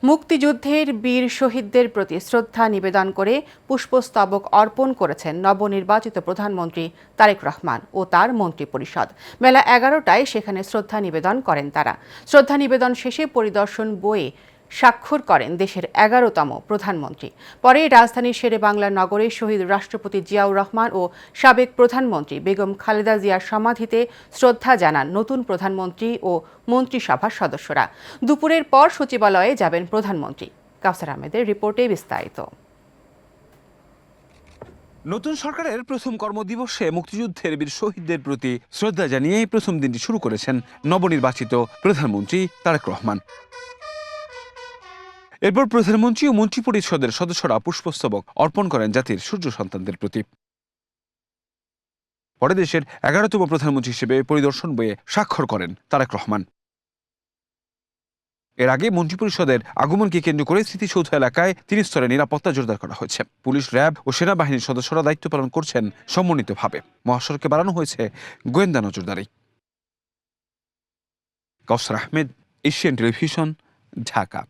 মুক্তিযুদ্ধের বীর শহীদদের প্রতি শ্রদ্ধা নিবেদন করে পুষ্পস্তবক অর্পণ করেছেন নবনির্বাচিত প্রধানমন্ত্রী তারেক রহমান ও তার মন্ত্রিপরিষদ। বেলা 11টায় সেখানে শ্রদ্ধা নিবেদন করেন তারা। শ্রদ্ধা নিবেদন শেষে পরিদর্শন বইয়ে স্বাক্ষর করেন দেশের 11তম প্রধানমন্ত্রী। পরে রাজধানীর শেরেবাংলা নগরে শহীদ রাষ্ট্রপতি জিয়াউর রহমান ও সাবেক প্রধানমন্ত্রী বেগম খালেদা জিয়ার সমাধিতে শ্রদ্ধা জানান নতুন প্রধানমন্ত্রী ও মন্ত্রিসভার সদস্যরা। দুপুরের পর সচিবালয়ে যাবেন প্রধানমন্ত্রী। কাউসার আহমেদের রিপোর্টে বিস্তারিত। নতুন সরকারের প্রথম কর্মদিবসে মুক্তিযুদ্ধের বীর শহীদদের প্রতি শ্রদ্ধা জানিয়ে প্রথম দিনটি শুরু করেছেন নবনির্বাচিত প্রধানমন্ত্রী তারেক রহমান। এরপর প্রধানমন্ত্রী ও মন্ত্রিপরিষদের সদস্যরা পুষ্পস্তবক অর্পণ করেন জাতির সূর্য সন্তানদের প্রতি। পরে দেশের 11তম প্রধানমন্ত্রী হিসেবে পরিদর্শন বইয়ে স্বাক্ষর করেন তারেক রহমান। এর আগে মন্ত্রিপরিষদের আগমনকে কেন্দ্র করে স্মৃতিসৌধ এলাকায় 3 স্তরে নিরাপত্তা জোরদার করা হয়েছে। পুলিশ, র্যাব ও সেনাবাহিনীর সদস্যরা দায়িত্ব পালন করছেন সমন্বিতভাবে। মহাসড়কে বাড়ানো হয়েছে গোয়েন্দা নজরদারি। কাউসার আহমেদ, এশিয়ান টেলিভিশন, ঢাকা।